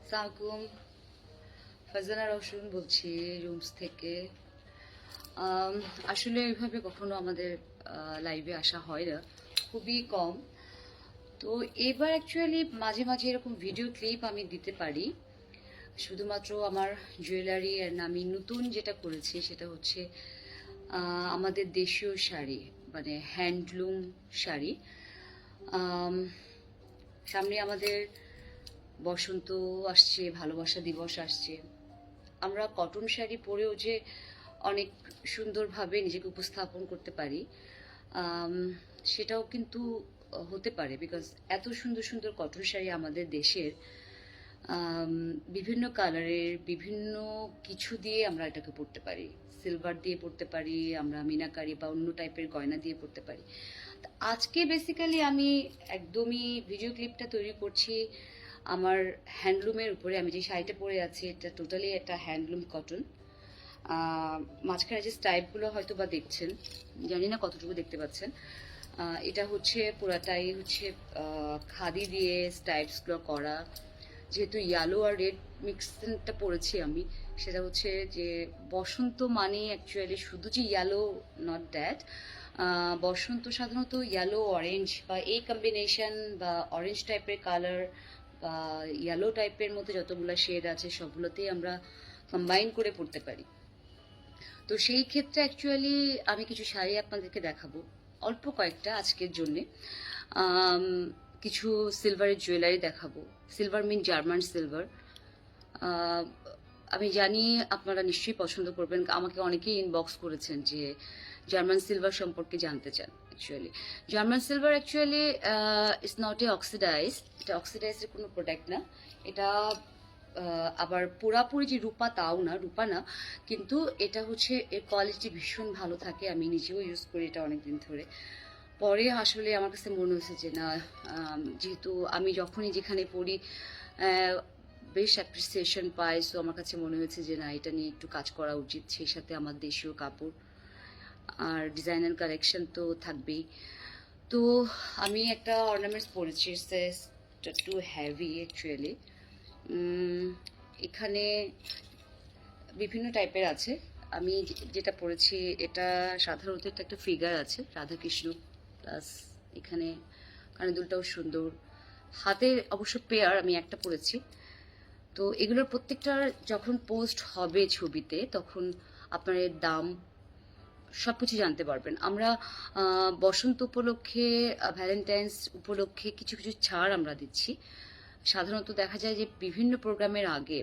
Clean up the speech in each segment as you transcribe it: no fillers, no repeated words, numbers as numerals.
সালামালাইকুম, ফারজানা রওশন বলছি রুমস থেকে। আসলে ওইভাবে কখনো আমাদের লাইভে আসা হয় না, খুবই কম। তো এবার অ্যাকচুয়ালি মাঝে মাঝে এরকম ভিডিও ক্লিপ আমি দিতে পারি, শুধুমাত্র আমার জুয়েলারি। আর আমি নতুন যেটা করেছি সেটা হচ্ছে আমাদের দেশীয় শাড়ি, মানে হ্যান্ডলুম শাড়ি। আম, সামনে আমাদের বসন্ত আসছে, ভালোবাসা দিবস আসছে। আমরা কটন শাড়ি পরেও যে অনেক সুন্দরভাবে নিজেকে উপস্থাপন করতে পারি, আম, সেটাও কিন্তু হতে পারে, বিকজ এত সুন্দর সুন্দর কটন শাড়ি আমাদের দেশের। বিভিন্ন কালারের বিভিন্ন কিছু দিয়ে আমরা এটাকে পরতে পারি। সিলভার দিয়ে পরতে পারি, আমরা মিনাকারি বা অন্য টাইপের গয়না দিয়ে পরতে পারি। আজকে বেসিক্যালি আমি একদমই ভিডিও ক্লিপটা তৈরি করছি আমার হ্যান্ডলুমের উপরে। আমি যে শাড়িটা পরে আছি এটা টোটালি একটা হ্যান্ডলুম কটন। মাঝখানে যে স্টাইপগুলো হয়তো বা দেখছেন, জানি না কতটুকু দেখতে পাচ্ছেন। এটা হচ্ছে পুরাটাই হচ্ছে খাদি দিয়ে স্টাইপসগুলো করা। যেহেতু ইয়েলো আর রেড মিক্সটা পরেছি আমি, সেটা হচ্ছে যে বসন্ত মানে অ্যাকচুয়ালি শুধু যে ইয়েলো, নট দ্যাট। বসন্ত সাধারণত ইয়েলো অরেঞ্জ বা এই কম্বিনেশন বা অরেঞ্জ টাইপের কালার বা ইয়েলো টাইপের মধ্যে যতগুলো শেড আছে সবগুলোতেই আমরা কম্বাইন করে পড়তে পারি। তো সেই ক্ষেত্রে অ্যাকচুয়ালি আমি কিছু শাড়ি আপনাদেরকে দেখাবো, অল্প কয়েকটা আজকের জন্যে। কিছু সিলভারের জুয়েলারি দেখাবো। সিলভার মিন জার্মান সিলভার। আমি জানি আপনারা নিশ্চয়ই পছন্দ করবেন, আমাকে অনেকেই ইনবক্স করেছেন যে জার্মান সিলভার সম্পর্কে জানতে চান। Actually German silver actually it's not a oxidise, এটা অক্সিডাইজের কোনো প্রোডাক্ট না। এটা আবার পুরাপুরি যে রূপা তাও না, রূপা না, কিন্তু এটা হচ্ছে এর কোয়ালিটি ভীষণ ভালো থাকে। আমি নিজেও ইউজ করি এটা অনেকদিন ধরে। পরে আসলে আমার কাছে মনে হয়েছে যে না, যেহেতু আমি যখনই যেখানে পড়ি বেশ অ্যাপ্রিসিয়েশন পাই, সো আমার কাছে মনে হয়েছে যে না, এটা নিয়ে একটু কাজ করা উচিত। সেই সাথে আমার দেশীয় কাপড় আর ডিজাইনার কালেকশন তো থাকবেই। তো আমি একটা অর্নামেন্টস পরেছি, টু হ্যাভি অ্যাকচুয়ালি। এখানে বিভিন্ন টাইপের আছে। আমি যেটা পরেছি এটা সাধারণত একটা ফিগার আছে রাধাকৃষ্ণ, প্লাস এখানে কানে দুলটাও সুন্দর। হাতে অবশ্য পেয়ার আমি একটা পরেছি। তো এগুলোর প্রত্যেকটার যখন পোস্ট হবে ছবিতে তখন আপনার এর দাম সব কিছু জানতে পারবেন। আমরা বসন্ত উপলক্ষে, ভ্যালেন্টাইন্স উপলক্ষে কিছু কিছু ছাড় আমরা দিচ্ছি। সাধারণত দেখা যায় যে বিভিন্ন প্রোগ্রামের আগে,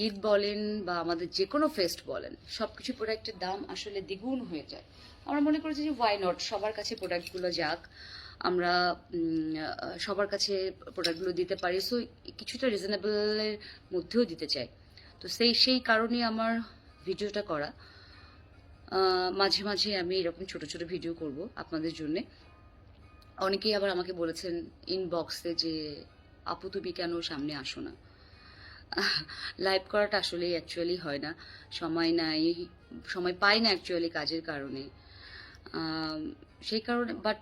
ঈদ বলেন বা আমাদের যে কোনো ফেস্ট বলেন, সব কিছু প্রোডাক্টের দাম আসলে দ্বিগুণ হয়ে যায়। আমরা মনে করেছি যে ওয়াই নট, সবার কাছে প্রোডাক্টগুলো যাক, আমরা সবার কাছে প্রোডাক্টগুলো দিতে পারি। সো কিছুটা রিজনেবলের মধ্যেও দিতে চাই। তো সেই কারণে আমার ভিডিওটা করা। মাঝে মাঝে আমি এরকম ছোট ছোট ভিডিও করব আপনাদের জন্যে। অনেকেই আবার আমাকে বলেছেন ইনবক্সে যে আপু তুমি কেন সামনে আসো না। লাইভ করাটা আসলেই অ্যাকচুয়ালি হয় না, সময় নাই, সময় পাই না অ্যাকচুয়ালি কাজের কারণে। সেই কারণে বাট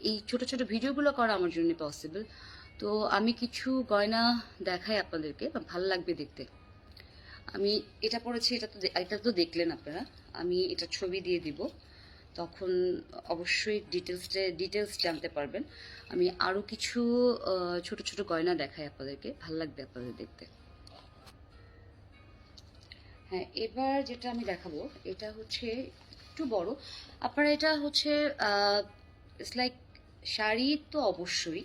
এই ছোট ছোট ভিডিওগুলো করা আমার জন্য পসিবল। তো আমি কিছু গয়না দেখাই আপনাদেরকে, ভালো লাগবে দেখতে। আমি এটা পড়েছি, এটা তো দেখলেন আপনারা। আমি এটা ছবি দিয়ে দিব, তখন অবশ্যই ডিটেলস জানতে পারবেন। আমি আরও কিছু ছোট ছোট গয়না দেখাই আপনাদেরকে, ভালো লাগবে আপনাদের দেখতে। হ্যাঁ, এবার যেটা আমি দেখাবো এটা হচ্ছে একটু বড়। আপনারা এটা হচ্ছে ইটস লাইক শাড়ি তো অবশ্যই,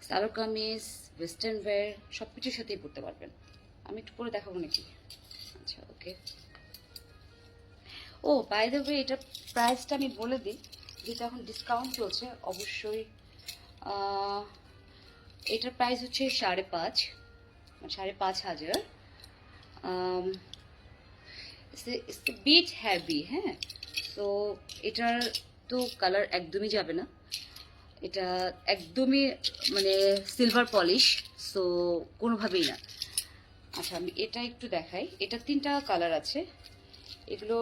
সালোয়ার কামিজ, ওয়েস্টার্ন ওয়্যার সব কিছুর সাথেই পরতে পারবেন। আমি একটু পরে দেখাবো নাকি? আচ্ছা, ওকে। ও বাই দ্য ওয়ে, এটার প্রাইসটা আমি বলে দিই, যেটা এখন ডিসকাউন্ট চলছে অবশ্যই। এটার প্রাইস হচ্ছে 5,500। বিট হ্যাভি, হ্যাঁ। তো এটার তো কালার একদমই যাবে না, এটা একদমই মানে সিলভার পলিশ, সো কোনোভাবেই না। আচ্ছা, আমি এটা একটু দেখাই। এটা 3টা কালার আছে, এগুলো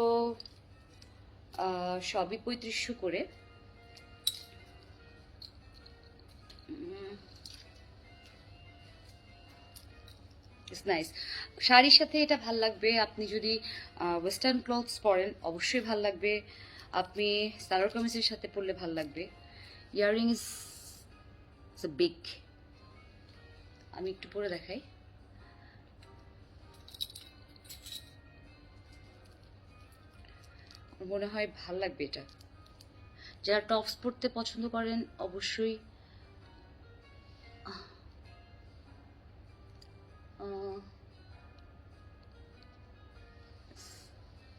সবই 3500 করে। It's nice. শাড়ির সাথে এটা ভাল লাগবে। আপনি যদি ওয়েস্টার্ন ক্লথস পরেন অবশ্যই ভাল লাগবে। আপনি সালোয়ার কামিজের সাথে পরলে ভাল লাগবে। Earring is big. আমি একটু পরে দেখাই। আমার মনে হয় ভাল লাগবে এটা। যারা টপস পরতে পছন্দ করেন অবশ্যই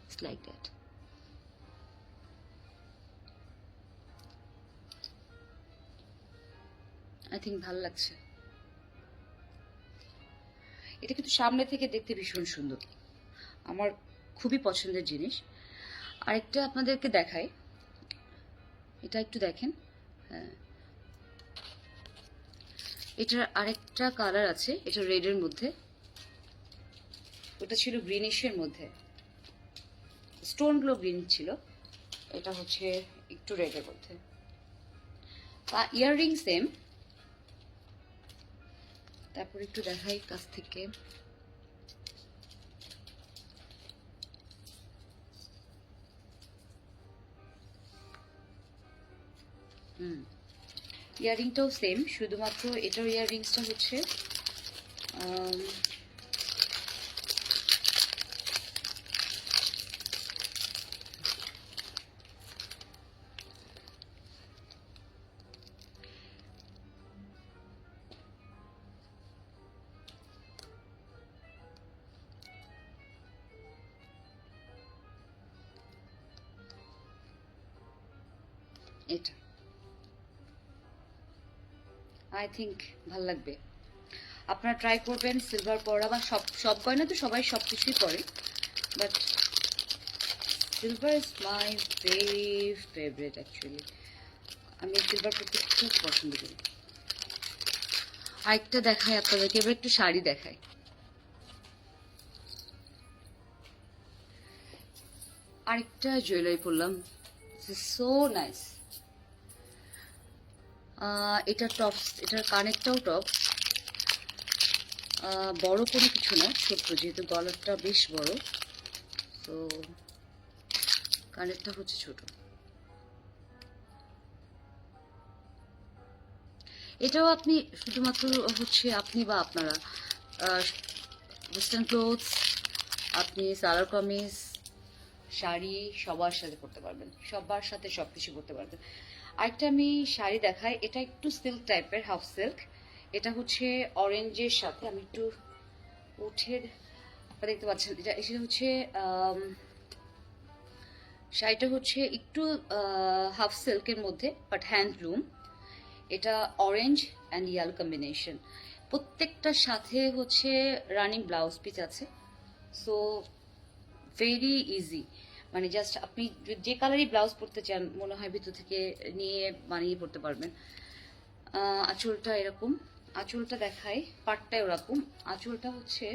it's like that. I think ভালো লাগছে। এটা কিন্তু সামনে থেকে দেখতে ভীষণ সুন্দর, আমার খুবই পছন্দের জিনিস। আরেকটা আপনাদেরকে দেখাই, এটা একটু দেখেন। হ্যাঁ, এটার আরেকটা কালার আছে, এটা রেডের মধ্যে, ওটা ছিল গ্রিনিশের মধ্যে, স্টোন গ্লো গ্রিন ছিল, এটা হচ্ছে একটু রেডের মধ্যে। Earring same. তারপর একটু দেখাই কাছ থেকে। ইয়াররিংটাও সেম, শুধুমাত্র এটার ইয়াররিংসটা হচ্ছে এটা। আই থিঙ্ক ভাল লাগবে, আপনারা ট্রাই করবেন। সিলভার পরা বা সব গয়না তো সবাই সব কিছুই পরে, but silver is my very favourite actually. আমি সিলভার পরতে খুব পছন্দ করি। আরেকটা দেখাই আপনাদেরকে, এবার একটু শাড়ি দেখাই। আরেকটা জুয়েলারি পরলাম, সো নাইস। এটা টপস, এটার কানেরটাও টপস, বড় কোনো কিছু না, ছোট্ট, যেহেতু গলাটা বেশ বড়, তো কানেরটা হচ্ছে ছোট। এটাও আপনি শুধুমাত্র হচ্ছে আপনি বা আপনারা ওয়েস্টার্ন ক্লোথস, আপনি সালোয়ার কামিজ, শাড়ি সবার সাথে পরতে পারবেন, সবার সাথে সব কিছু পরতে পারবেন। আরেকটা আমি শাড়ি দেখাই, এটা একটু সিল্ক টাইপের, হাফ সিল্ক। এটা হচ্ছে অরেঞ্জের সাথে, আমি একটু উঠে দেখতে পাচ্ছেন, এটা হচ্ছে শাড়িটা হচ্ছে একটু হাফ সিল্কের মধ্যে, বাট হ্যান্ডলুম। এটা অরেঞ্জ অ্যান্ড ইয়েলো কম্বিনেশন, প্রত্যেকটার সাথে হচ্ছে রানিং ব্লাউজ পিস আছে। সো ভেরি ইজি, মানে জাস্ট আপনি যে কালারই ব্লাউজ পরতে চান মনে হয় ভিতর থেকে নিয়ে বানিয়ে পরতে পারবেন। আঁচলটা এরকম, আঁচলটা দেখাই, পাটটা এরকম, আঁচলটা হচ্ছে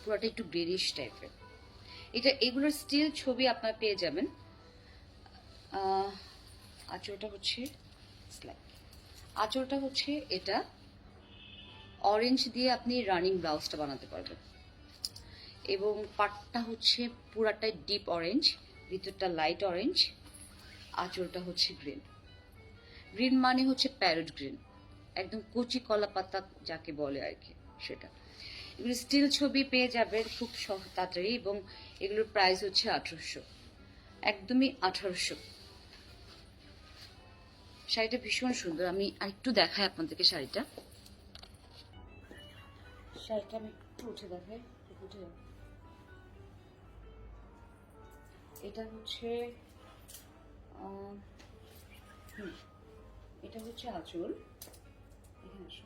পুরোটা একটু গ্রেডিশ টাইপের। এগুলোর স্টিল ছবি আপনারা পেয়ে যাবেন। আঁচলটা হচ্ছে আঁচলটা হচ্ছে এটা অরেঞ্জ দিয়ে আপনি রানিং ব্লাউজটা বানাতে পারবেন, এবং পাটটা হচ্ছে পুরাটাই ডিপ অরেঞ্জ, ভিতরটা লাইট অরেঞ্জ, আঁচলটা হচ্ছে গ্রিন। গ্রিন মানে হচ্ছে প্যারট গ্রিন, একদম কচি কলা পাতা যাকে বলে আর কি, সেটা। এগুলো স্টিল ছবি পেয়ে যাবেন খুব তাড়াতাড়ি, এবং এগুলোর প্রাইস হচ্ছে 1800, একদমই 1800। শাড়িটা ভীষণ সুন্দর, আমি আরেকটু দেখাই আপনাদেরকে শাড়িটা। শাড়িটা আমি একটু উঠে দেখাই, উঠে। এটা হচ্ছে এটা হচ্ছে আঁচল, এখানে আসো।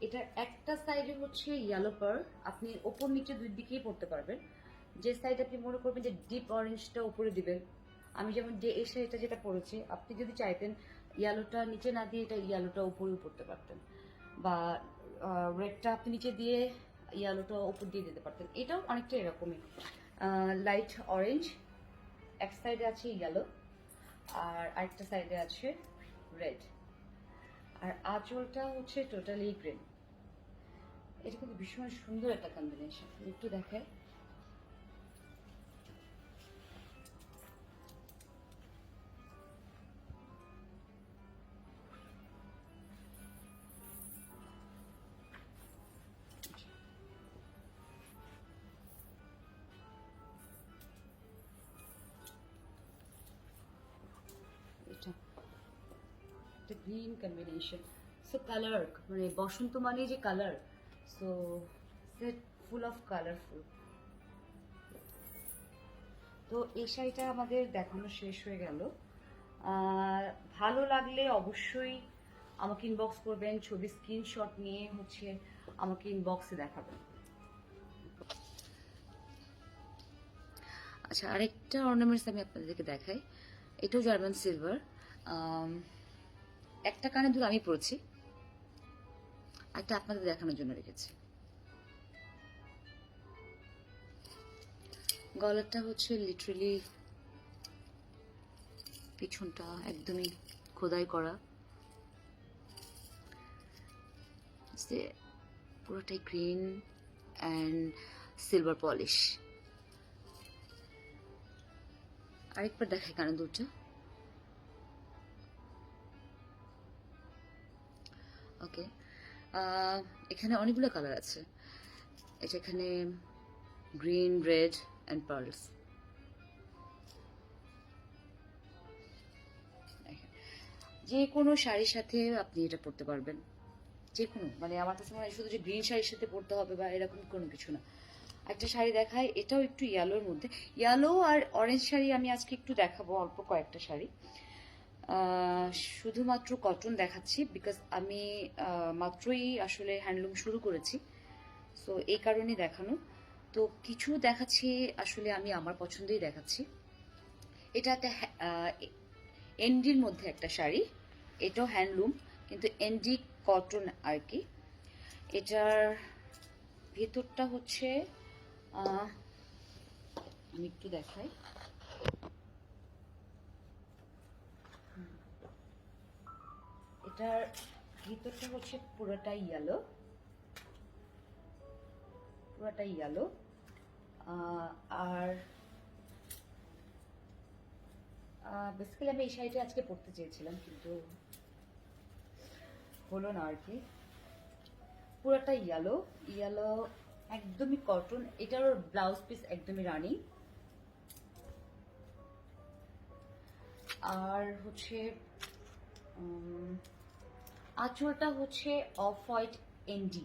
এটার একটা সাইডে হচ্ছে ইয়েলো পার, আপনি ওপর নিচে দুই দিকেই পরতে পারবেন। যে সাইড আপনি মনে করবেন যে ডিপ অরেঞ্জটা উপরে দিবেন, আমি যেমন যে এই শাড়িটা যেটা পরেছি, আপনি যদি চাইতেন ইয়েলোটা নিচে না দিয়ে এটা ইয়েলোটা উপরেও পরতে পারতেন, বা রেডটা আপনি নিচে দিয়ে ইয়েলোটা উপর দিয়ে দিতে পারতেন। এটাও অনেকটা এরকমই, লাইট অরেঞ্জ, এক সাইডে আছে ইয়েলো, আর আরেকটা সাইডে আছে রেড, আর আঁচলটা হচ্ছে টোটালি গ্রিন। এটা কিন্তু ভীষণ সুন্দর একটা কম্বিনেশন, একটু দেখায়। এটা গ্রিন কম্বিনেশন, সো কালার মানে বসন্ত মানে যে colour, so set full of colourful. তো এই শাড়িটা আমাদের দেখানো শেষ হয়ে গেল। ভালো লাগলে অবশ্যই আমাকে ইনবক্স করবেন, ছবি স্ক্রিনশট নিয়ে হচ্ছে আমাকে ইনবক্সে দেখাবেন। আচ্ছা, আরেকটা অর্নামেন্টস আমি আপনাদেরকে দেখাই। এটাও জার্মান সিলভার। একটা কানের দুল আমি পরেছি, একটা আপনাদের দেখানোর জন্য রেখেছি। গলাটা হচ্ছে লিটারেলি পিছনটা একদমই খোদাই করা, পুরোটাই গ্রিন অ্যান্ড সিলভার পলিশ। আরেকবার দেখাই কানের দুলটা। ওকে, এখানে অনেকগুলো কালার আছে। এটা এখানে গ্রিন, রেড অ্যান্ড পার্লস। যে কোনো শাড়ির সাথে আপনি এটা পরতে পারবেন, যে কোনো, মানে আমার কাছে মনে হয় শুধু যে গ্রিন শাড়ির সাথে পরতে হবে বা এরকম কোনো কিছু না। একটা শাড়ি দেখায়, এটাও একটু ইয়েলোর মধ্যে, ইয়েলো আর অরেঞ্জ শাড়ি আমি আজকে একটু দেখাবো, অল্প কয়েকটা শাড়ি। শুধুমাত্র কটন দেখাচ্ছি বিকজ আমি মাত্রই আসলে হ্যান্ডলুম শুরু করেছি, সো এই কারণে দেখানো। তো কিছু দেখাচ্ছি আসলে আমি আমার পছন্দেই দেখাচ্ছি। এটা একটা এনডির মধ্যে একটা শাড়ি, এটাও হ্যান্ডলুম কিন্তু এনডি কটন আর কি। এটার ভেতরটা হচ্ছে আমি একটু দেখাই। এটার ভিতরটা হচ্ছে পুরোটাই ইয়েলো, পুরোটাই ইয়েলো। আর বেসিক্যালি আমি এই শাড়িটা আজকে পরতে চেয়েছিলাম কিন্তু হলো না আর কি। পুরোটা ইয়েলো, ইয়েলো একদমই কটন। এটার ব্লাউজ পিস একদমই রানি। আর হচ্ছে আঁচলটা হচ্ছে অফ হোয়াইট এনডি।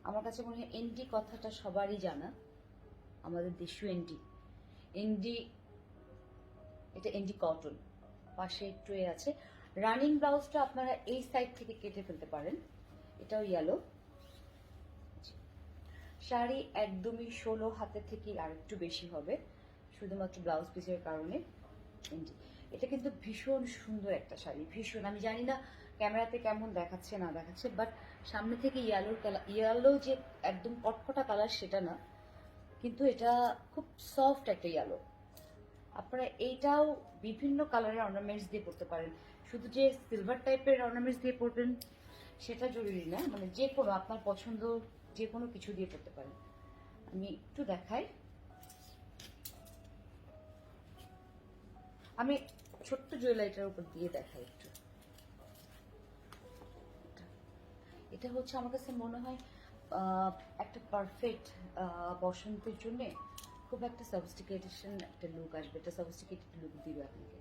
আমার কাছে মনে হয় এনডি কথাটা সবারই জানা, আমাদের দেশীয় এনডি। এনডি, এটা এনডি কটন, পাশে একটু এ আছে। রানিং ব্লাউজটা আপনারা এই সাইড থেকে কেটে ফেলতে পারেন। এটাও ইয়েলো। শাড়ি একদমই 16 হাতের থেকে আর একটু বেশি হবে, শুধুমাত্র ব্লাউজ পিসের কারণে। এটা কিন্তু ভীষণ সুন্দর একটা শাড়ি, ভীষণ। আমি জানি না ক্যামেরাতে কেমন দেখাচ্ছে না দেখাচ্ছে, বাট সামনে থেকে ইয়েলোর কালার, ইয়েলো যে একদম কটকটা কালার সেটা না, কিন্তু এটা খুব সফট একটা ইয়েলো। আপনারা এইটাও বিভিন্ন কালারের অর্নামেন্টস দিয়ে পরতে পারেন, শুধু যে সিলভার টাইপের অর্নামেন্টস দিয়ে পরবেন সেটা জরুরি না, মানে যে কোনো আপনার পছন্দ যে কোনো কিছু দিয়ে পরতে পারেন। আমি একটু দেখাই, আমি ছোট্ট জুয়েলারিটার উপর দিয়ে দেখাই একটু। এটা হচ্ছে আমার কাছে মনে হয় একটা পারফেক্ট বসন্তের জন্য খুব একটা সফিস্টিকেটেশন একটা লুক আসবে, একটা সফিস্টিকেটেড লুক দিবে আপনাকে।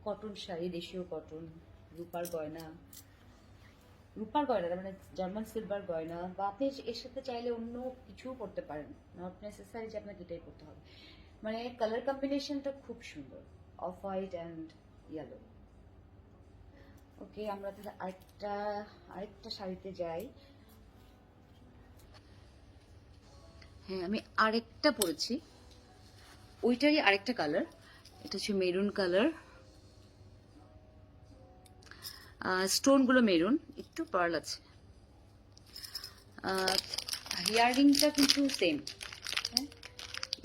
কটন শাড়ি, দেশীয় কটন, রূপার গয়না, রূপার গয়না মানে জার্মান সিলভার গয়না, বা আপনি এর সাথে চাইলে অন্য কিছুও করতে পারেন, নট নেসেসারি যে আপনাকে এটাই করতে হবে। মানে কালার কম্বিনেশনটা খুব সুন্দর, অফ হোয়াইট অ্যান্ড ইয়েলো। ওকে, আমরা তাহলে আরেকটা শাড়িতে যাই। হ্যাঁ, আমি আরেকটা পরেছি, ওইটারই আরেকটা কালার। এটা হচ্ছে মেরুন কালার, স্টোনগুলো মেরুন, একটু পার্ল আছে। ইয়াররিংটা কিন্তু সেম, হ্যাঁ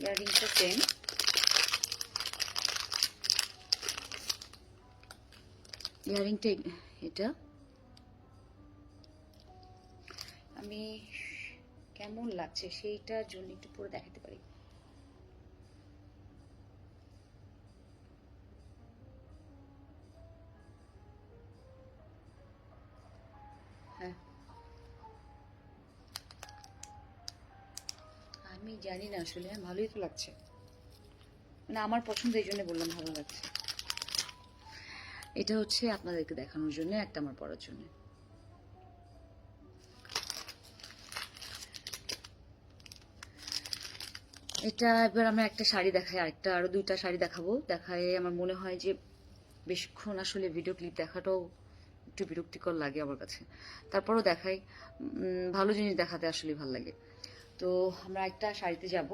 ইয়াররিংটা সেম। ইয়ারিংটা এটা আমি কেমন লাগছে সেইটার জন্য একটু পরে দেখাতে পারি। হ্যাঁ, আমি জানি না আসলে, ভালোই তো লাগছে, মানে আমার পছন্দ, এই জন্য বললাম ভালো লাগছে। এটা হচ্ছে আপনাদেরকে দেখানোর জন্য, একটা আমার পরার জন্য। এটা এবার আমরা একটা শাড়ি দেখাই, আরেকটা আরো দুইটা শাড়ি দেখাবো। দেখায় আমার মনে হয় যে বেশিক্ষণ আসলে ভিডিও ক্লিপ দেখাটাও একটু বিরক্তিকর লাগে আমার কাছে, তারপরও দেখাই, ভালো জিনিস দেখাতে আসলে ভালো লাগে। তো আমরা একটা শাড়িতে যাব,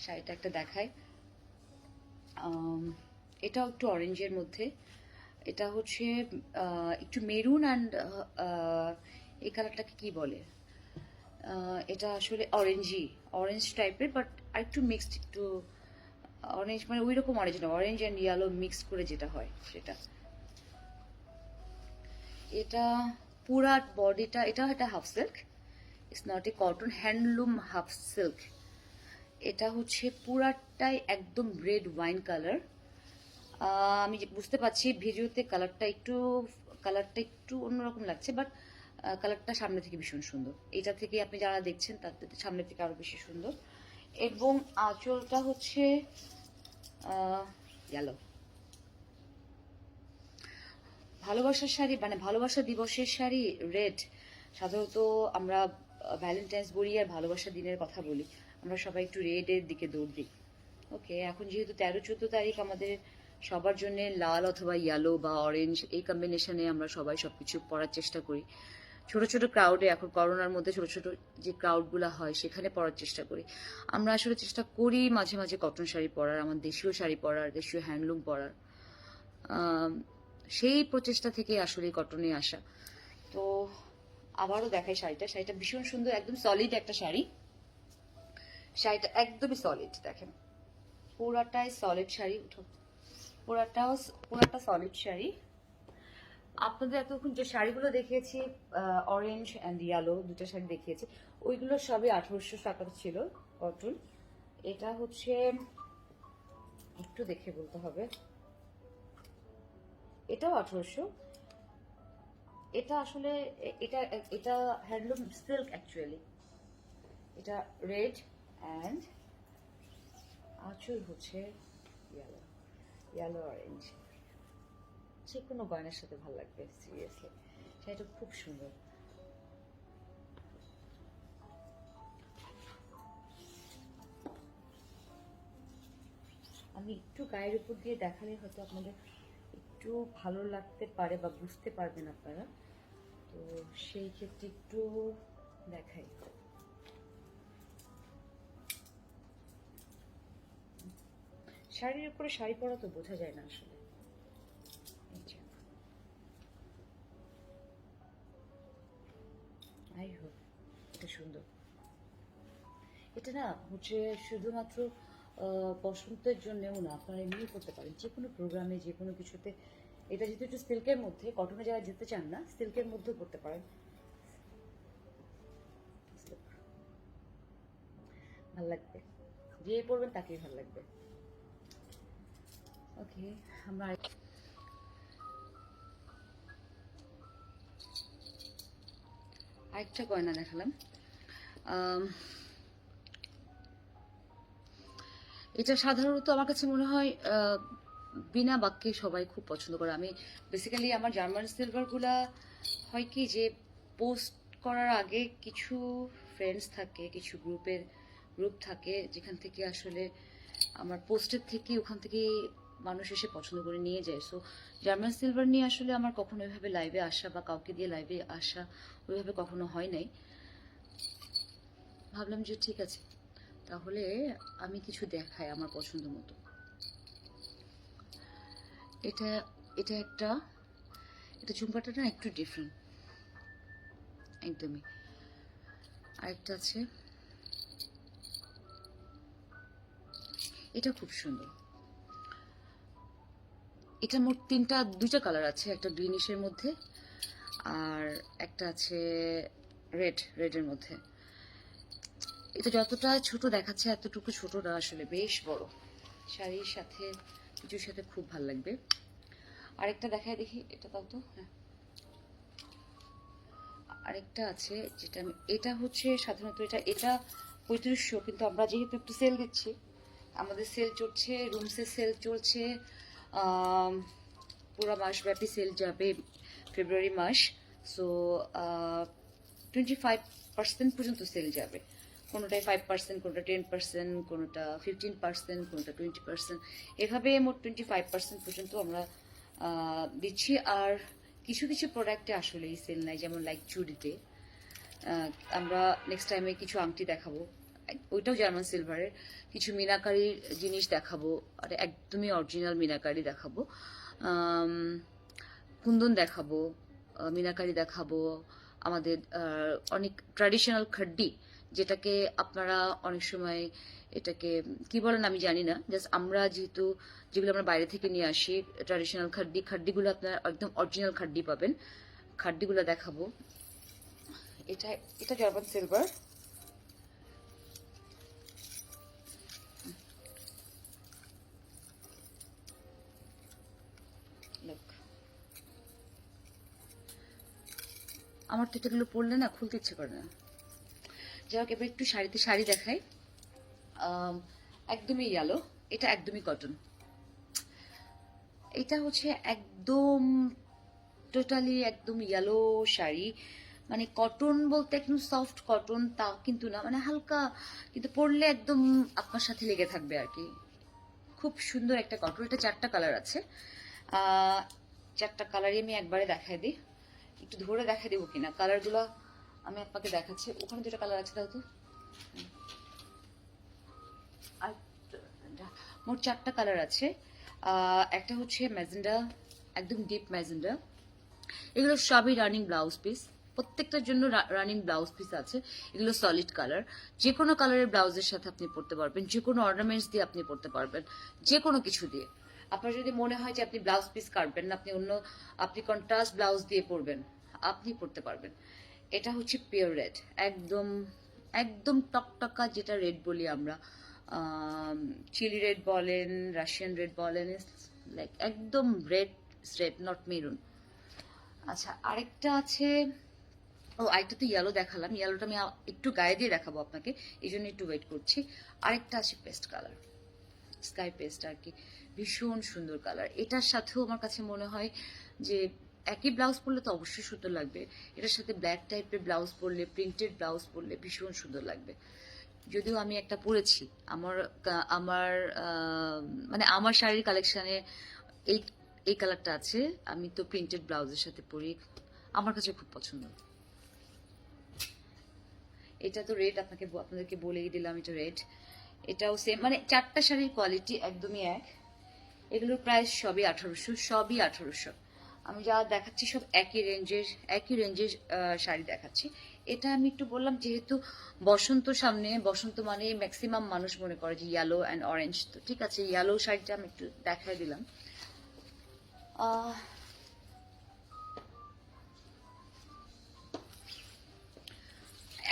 শাড়িটা একটা দেখাই। এটাও একটু অরেঞ্জের মধ্যে, এটা হচ্ছে একটু মেরুন অ্যান্ড এই কালারটাকে কি বলে, এটা আসলে অরেঞ্জ টাইপের, বাট আর একটু মিক্সড, একটু অরেঞ্জ, মানে ওই রকম অরেঞ্জ না, অরেঞ্জ অ্যান্ড ইয়েলো মিক্স করে যেটা হয় সেটা। এটা পুরা বডিটা, এটা একটা half silk, it's not a cotton, handloom half silk. এটা হচ্ছে পুরাটাই একদম রেড ওয়াইন কালার। আমি বুঝতে পারছি ভিডিওতে কালারটা একটু অন্যরকম লাগছে, বাট কালারটা সামনে থেকে ভীষণ সুন্দর। এটা থেকে আপনি যারা দেখছেন তার সামনে থেকে আরো বেশি সুন্দর। এবং আঁচলটা হচ্ছে ইয়েলো। ভালোবাসার শাড়ি, মানে ভালোবাসা দিবসের শাড়ি রেড, সাধারণত আমরা ভ্যালেন্টাইন্স বলি আর ভালোবাসা দিনের কথা বলি, আমরা সবাই একটু রেডের দিকে দৌড় দিই। ওকে, এখন যেহেতু 13-14 তারিখ, আমাদের সবার জন্য লাল অথবা ইয়েলো বা অরেঞ্জ এই কম্বিনেশনে আমরা সবাই সবকিছু পরার চেষ্টা করি। ছোট ছোট ক্রাউডে, এখন করোনার মধ্যে ছোট ছোট যে ক্রাউডগুলো হয় সেখানে পরার চেষ্টা করি। আমরা আসলে চেষ্টা করি মাঝে মাঝে কটন শাড়ি পরার, আমার দেশীয় শাড়ি পরার, দেশীয় হ্যান্ডলুম পরার। সেই প্রচেষ্টা থেকে আসলে কটনে আসা। তো আবারও দেখাই শাড়িটা ভীষণ সুন্দর, একদম সলিড একটা শাড়ি। শাড়িটা একদমই সলিড, দেখেন পুরাটাই সলিড শাড়ি, পুরাটা সলিড শাড়ি। আপনাদের এতক্ষণ যে শাড়িগুলো দেখিয়েছি, অরেঞ্জ অ্যান্ড ইয়েলো দুটো শাড়ি দেখিয়েছি, ওইগুলো সবই 1800 টাকা ছিল কটন। এটা হচ্ছে একটু দেখে বলতে হবে, এটাও 1800। এটা আসলে এটা এটা হ্যান্ডলুম সিল্ক অ্যাকচুয়ালি। এটা রেড অ্যান্ড আঁচল হচ্ছে ইয়েলো অরেঞ্জ। যে কোনো গয়নার সাথে ভালো লাগবে, সিরিয়াসলি শাড়িটা খুব সুন্দর। আমি একটু গায়ের উপর দিয়ে দেখালে হয়তো আপনাদের একটু ভালো লাগতে পারে বা বুঝতে পারবেন আপনারা, তো সেই ক্ষেত্রে একটু দেখাই। শাড়ির উপরে শাড়ি পরা তো বোঝা যায় না আসলে। আই হোপ এটা সুন্দর। এটা না হচ্ছে শুধুমাত্র বসন্তের জন্যও না, আপনারা এমনিও করতে পারেন, যে কোনো প্রোগ্রামে, যে কোনো কিছুতে। এটা যেহেতু একটু সিল্কের মধ্যে, কটনে যারা যেতে চান না, সিল্কের মধ্যেও করতে পারেন, ভাল লাগবে, যে পরবেন তাকেই ভাল লাগবে। ওকে, আমরা আরেকটা গয়না দেখালাম। এটা সাধারণত আমার কাছে মনে হয় বিনা বাক্যে সবাই খুব পছন্দ করে। আমি বেসিক্যালি আমার জার্মান সিলভারগুলা হয় কি, যে পোস্ট করার আগে কিছু ফ্রেন্ডস থাকে, কিছু গ্রুপ থাকে, যেখান থেকে আসলে আমার পোস্টের থেকে ওখান থেকে মানুষ এসে পছন্দ করে নিয়ে যায়। সো জার্মান সিলভার নিয়ে আসলে আমার কখনো ওইভাবে লাইভে আসা বা কাউকে দিয়ে লাইভে আসা ওইভাবে কখনো হয় নাই। ভাবলাম যে ঠিক আছে, তাহলে আমি কিছু দেখাই আমার পছন্দ মতো। এটা এটা একটা, এটা ঝুমকাটা না একটু ডিফারেন্ট একদমই। আরেকটা আছে, এটা খুব সুন্দর। এটা মোট দুইটা কালার আছে, একটা গ্রিনিশের মধ্যে আর একটা আছে রেডের মধ্যে। এটা যতটা ছোট দেখাচ্ছে এতটুকু ছোট না, আসলে বেশ বড়। শাড়ির সাথে কিছুর সাথে খুব ভালো লাগবে। আরেকটা দেখায় দেখি, এটা দাও তো। হ্যাঁ, আরেকটা আছে যেটা এটা হচ্ছে সাধারণত এটা 3500, কিন্তু আমরা যেহেতু একটু সেল দিচ্ছি, আমাদের সেল চলছে, রুমসের সেল চলছে, পুরো মাসব্যাপী সেল যাবে ফেব্রুয়ারি মাস। সো 25% পর্যন্ত সেল যাবে। কোনোটায় 5%, কোনোটা 10%, কোনোটা 15%, কোনোটা 20%, এভাবে মোট 25% পর্যন্ত আমরা দিচ্ছি। আর কিছু কিছু প্রোডাক্টে আসলে এই সেল নাই, যেমন লাইক চুড়িতে আমরা নেক্সট টাইমে কিছু আংটি দেখাবো, ওইটাও জার্মান সিলভারের। কিছু মিনাকারির জিনিস দেখাবো, আর একদমই অরিজিনাল মিনাকারি দেখাবো, কুন্দন দেখাবো, মিনাকারি দেখাবো, আমাদের অনেক ট্র্যাডিশনাল খাড্ডি, যেটাকে আপনারা অনেক সময় এটাকে কি বলেন আমি জানি না, জাস্ট আমরা যেহেতু যেগুলো আমরা বাইরে থেকে নিয়ে আসি ট্র্যাডিশনাল খাড্ডিগুলো আপনারা একদম অরিজিনাল খাড্ডি পাবেন, খাড্ডিগুলো দেখাবো। এটা এটা জার্মান সিলভার। আমার তো এটাগুলো পরলে না খুলতে ইচ্ছে করে না। যাই হোক, এবার একটু শাড়ি দেখাই। একদমই ইয়েলো, এটা একদমই কটন। এটা হচ্ছে একদম টোটালি একদম ইয়েলো শাড়ি, মানে কটন বলতে একদম সফট কটন তা কিন্তু না, মানে হালকা, কিন্তু পরলে একদম আপনার সাথে লেগে থাকবে আর কি। খুব সুন্দর একটা কটন। এটা 4টা কালার আছে, 4টা কালারই আমি একবারে দেখাই দিই, একটু ধরে দেখা দেবো কিনা কালারগুলো আমি আপনাকে দেখাচ্ছি। ওখানে যেটা কালার আছে তাও তো, আর মোট 4টা কালার আছে। একটা হচ্ছে ম্যাজেন্ডা, একদম ডিপ ম্যাজেন্ডা। এগুলো সবই রানিং ব্লাউজ পিস, প্রত্যেকটার জন্য রানিং ব্লাউজ পিস আছে। এগুলো সলিড কালার, যে কোনো কালারের ব্লাউজের সাথে আপনি পরতে পারবেন, যে কোনো অর্নামেন্টস দিয়ে আপনি পরতে পারবেন, যে কোনো কিছু দিয়ে। আপনার যদি মনে হয় যে আপনি ব্লাউজ পিস কাটবেন না, আপনি কন্ট্রাস্ট ব্লাউজ দিয়ে পরবেন, আপনি পরতে পারবেন। এটা হচ্ছে পিওর রেড, একদম একদম টকটকা, যেটা রেড বলি আমরা, চিলি রেড বলেন, রাশিয়ান রেড বলেন, লাইক একদম রেড, নট মেরুন। আচ্ছা, আরেকটা আছে, আরেকটা তো ইয়েলো দেখালাম, ইয়েলোটা আমি একটু গায়ে দিয়ে দেখাবো আপনাকে, এই জন্য একটু ওয়েট করছি। আরেকটা আছে পেস্ট কালার, স্কাই পেস্ট আর কি, ভীষণ সুন্দর কালার। এটার সাথেও আমার কাছে মনে হয় যে একই ব্লাউজ পরলে তো অবশ্যই সুন্দর লাগবে, এটার সাথে ব্ল্যাক টাইপের ব্লাউজ পরলে, প্রিন্টেড ব্লাউজ পরলে ভীষণ সুন্দর লাগবে। যদিও আমি একটা পরেছি, আমার আমার মানে আমার শাড়ির কালেকশানে এই এই কালারটা আছে, আমি তো প্রিন্টেড ব্লাউজের সাথে পরি, আমার কাছে খুব পছন্দ। এটা তো রেড, আপনাদেরকে বলেই দিলাম এটা রেড। এটাও সেম, মানে 4টা শাড়ির কোয়ালিটি একদমই এক। এগুলোর প্রাইস সবই 1800। আমি যা দেখাচ্ছি সব একই রেঞ্জের শাড়ি দেখাচ্ছি। এটা আমি একটু বললাম যেহেতু বসন্ত সামনে, বসন্ত মানে ম্যাক্সিমাম মানুষ মনে করে যে ইয়েলো অ্যান্ড অরেঞ্জ, তো ঠিক আছে, ইয়েলো শাড়িটা আমি একটু দেখাই দিলাম।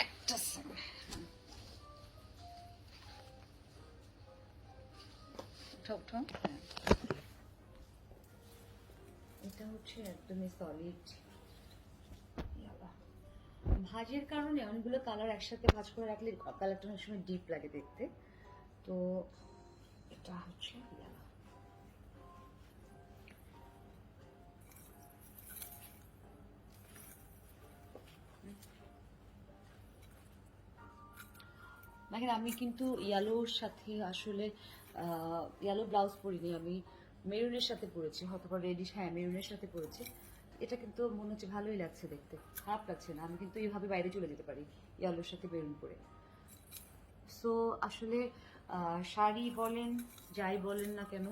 একটা এটা হচ্ছে একদমই সলিড। ভাজের কারণে অনেকগুলো কালার একসাথে ভাজ করে রাখলে কালারটা অনেক সময় ডিপ লাগে দেখতে, তো এটা হচ্ছে দেখেন, আমি কিন্তু ইয়েলোর সাথে আসলে ইয়েলো ব্লাউজ পরিনি, আমি মেরুনের সাথে পরেছি, হয়তো বা রেডিশ, হ্যাঁ মেরুনের সাথে পরেছি। এটা কিন্তু মনে হচ্ছে ভালোই লাগছে দেখতে, খারাপ লাগছে না। আমি কিন্তু এইভাবে বাইরে চলে যেতে পারি ইয়েলোর সাথে মেরুন পরে। সো আসলে শাড়ি বলেন যাই বলেন না কেন,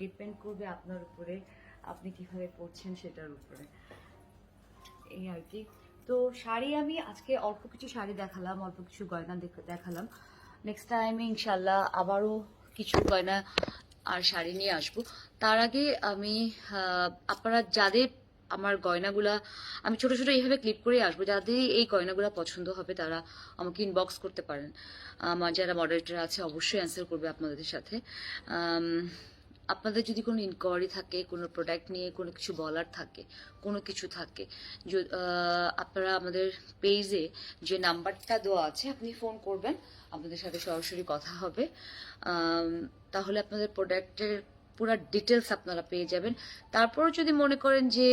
ডিপেন্ড করবে আপনার উপরে, আপনি কিভাবে পরছেন সেটার উপরে, এই আর কি। তো শাড়ি আমি আজকে অল্প কিছু শাড়ি দেখালাম, অল্প কিছু গয়না দেখালাম। নেক্সট টাইমে ইনশাল্লাহ আবারও কিছু গয়না আর শাড়ি নিয়ে আসবো। তার আগে আমি আপনারা যাদের আমার গয়নাগুলা আমি ছোট ছোট এইভাবে ক্লিপ করে আসবো, যাদের এই গয়নাগুলো পছন্দ হবে তারা আমাকে ইনবক্স করতে পারেন। আমার যারা মডারেটর আছে অবশ্যই অ্যান্সার করবে আপনাদের সাথে। আম, আপনাদের যদি কোনো ইনকোয়ারি থাকে, কোনো প্রোডাক্ট নিয়ে কোনো কিছু বলার থাকে, কোনো কিছু থাকে, আপনারা আমাদের পেজে যে নাম্বারটা দেওয়া আছে আপনি ফোন করবেন, আপনাদের সাথে সরাসরি কথা হবে। আম, তাহলে আপনাদের প্রোডাক্টের পুরো ডিটেলস আপনারা পেয়ে যাবেন। তারপরও যদি মনে করেন যে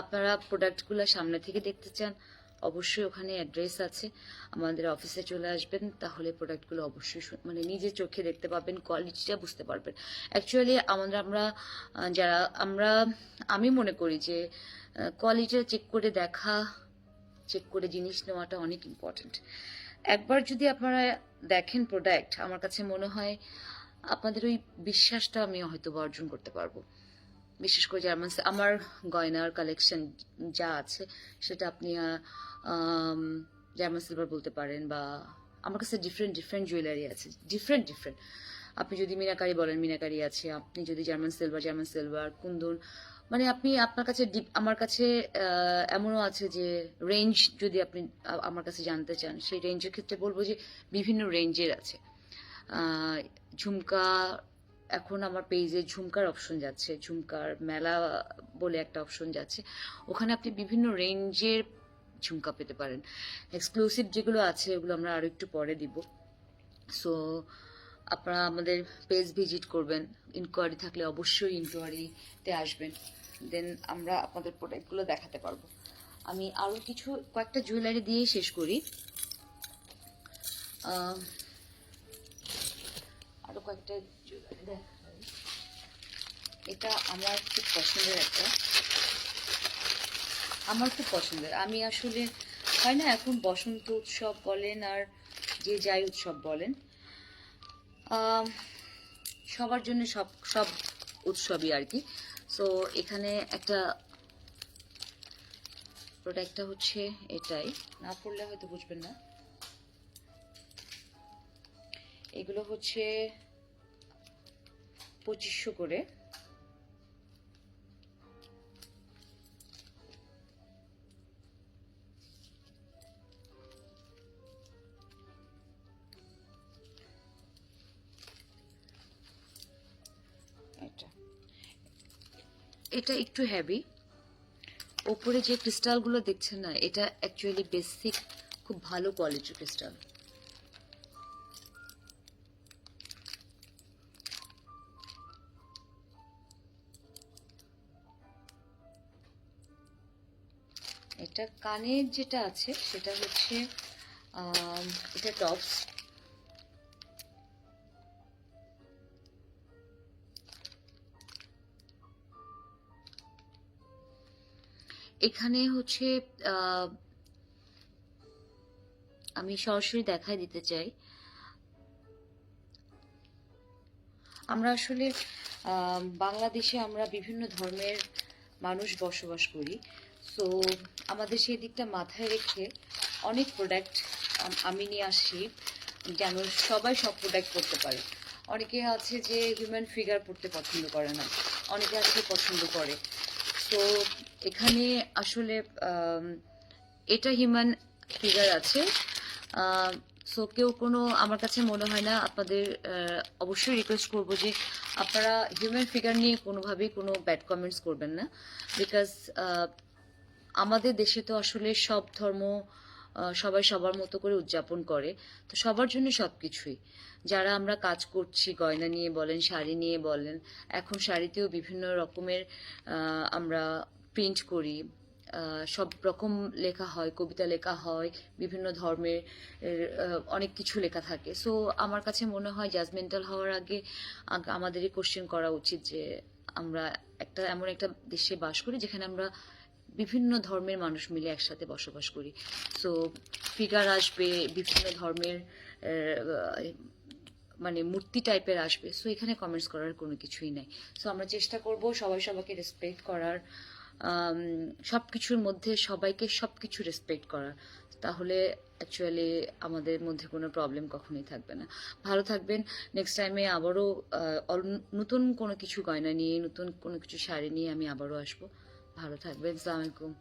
আপনারা প্রোডাক্টগুলো সামনে থেকে দেখতে চান, অবশ্যই ওখানে অ্যাড্রেস আছে, আমাদের অফিসে চলে আসবেন, তাহলে প্রোডাক্টগুলো অবশ্যই মানে নিজের চোখে দেখতে পাবেন, কোয়ালিটিটা বুঝতে পারবেন। অ্যাকচুয়ালি আমরা যারা আমি মনে করি যে কোয়ালিটিটা চেক করে জিনিস নেওয়াটা অনেক ইম্পর্ট্যান্ট। একবার যদি আপনারা দেখেন প্রোডাক্ট, আমার কাছে মনে হয় আপনাদের ওই বিশ্বাসটা আমি হয়তো অর্জন করতে পারবো। বিশেষ করে জার্মান আমার গয়নার কালেকশন যা আছে সেটা আপনি জার্মান সিলভার বলতে পারেন, বা আমার কাছে ডিফারেন্ট জুয়েলারি আছে, ডিফারেন্ট। আপনি যদি মিনাকারি বলেন, মিনাকারি আছে। আপনি যদি জার্মান সিলভার, কুন্দন, মানে আপনি আপনার কাছে আমার কাছে এমনও আছে যে রেঞ্জ, যদি আপনি আমার কাছে জানতে চান, সেই রেঞ্জের ক্ষেত্রে বলবো যে বিভিন্ন রেঞ্জের আছে। ঝুমকা, এখন আমার পেজে ঝুমকার অপশন যাচ্ছে, ঝুমকার মেলা বলে একটা অপশন যাচ্ছে, ওখানে আপনি বিভিন্ন রেঞ্জের ঝুমকা পেতে পারেন। এক্সক্লুসিভ যেগুলো আছে ওগুলো আমরা আরো একটু পরে দিব। সো আপনারা আমাদের পেজ ভিজিট করবেন, ইনকোয়ারি থাকলে অবশ্যই ইনকোয়ারিতে আসবেন, দেন আমরা আপনাদের প্রোডাক্টগুলো দেখাতে পারবো। আমি আরও কয়েকটা জুয়েলারি দিয়েই শেষ করি। আরো কয়েকটা জুয়েলারি দেখাই। এটা আমার খুব পছন্দের। আমি আসলে হয় না, এখন বসন্ত উৎসব বলেন আর যে যাই উৎসব বলেন, সবার জন্য সব উৎসবই আর কি। সো এখানে একটা প্রোডাক্টটা হচ্ছে এটাই, না পড়লে হয়তো বুঝবেন না। এগুলো হচ্ছে 2500 করে। এটা একটু হেভি। ওপরে যে ক্রিস্টালগুলো দেখছেন না, এটা অ্যাকচুয়ালি বেসিক খুব ভালো কোয়ালিটির ক্রিস্টাল। এটা কানের যেটা আছে সেটা হচ্ছে এটা টপস। এখানে হচ্ছে আমি সরাসরি দেখাই দিতে চাই, আমরা আসলে বাংলাদেশে আমরা বিভিন্ন ধর্মের মানুষ বসবাস করি। সো আমাদের সেই দিকটা মাথায় রেখে অনেক প্রোডাক্ট আমি নিয়ে আসি, যেন সবাই সব প্রোডাক্ট করতে পারে। অনেকে আছে যে হিউম্যান ফিগার পড়তে পছন্দ করে না, অনেকে আছে পছন্দ করে। তো এখানে আসলে এটা হিউম্যান ফিগার আছে। সো কেউ কোনো, আমার কাছে মনে হয় না, আপনাদের অবশ্যই রিকোয়েস্ট করবো যে আপনারা হিউম্যান ফিগার নিয়ে কোনোভাবেই কোনো ব্যাড কমেন্টস করবেন না। বিকজ আমাদের দেশে তো আসলে সব ধর্ম সবাই সবার মতো করে উদযাপন করে, তো সবার জন্য সব কিছুই। যারা আমরা কাজ করছি গয়না নিয়ে বলেন, শাড়ি নিয়ে বলেন, এখন শাড়িতেও বিভিন্ন রকমের আমরা প্রিন্ট করি, সব রকম লেখা হয়, কবিতা লেখা হয়, বিভিন্ন ধর্মের অনেক কিছু লেখা থাকে। সো আমার কাছে মনে হয় জাজমেন্টাল হওয়ার আগে আমাদেরই কোশ্চেন করা উচিত যে আমরা এমন একটা দেশে বাস করি যেখানে আমরা বিভিন্ন ধর্মের মানুষ মিলে একসাথে বসবাস করি। সো ফিগার আসবে বিভিন্ন ধর্মের, মানে মূর্তি টাইপের আসবে, সো এখানে কমেন্টস করার কোনো কিছুই নাই। সো আমরা চেষ্টা করব সবাই সবাইকে রেসপেক্ট করার, সব কিছুর মধ্যে সবাইকে সব কিছু রেসপেক্ট করার, তাহলে অ্যাকচুয়ালি আমাদের মধ্যে কোনো প্রবলেম কখনোই থাকবে না। ভালো থাকবেন। নেক্সট টাইমে আবারও নতুন কোনো কিছু গয়না নিয়ে, নতুন কোনো কিছু শাড়ি নিয়ে আমি আবারও আসবো। ভালো থাকবেন। আসসালামু আলাইকুম।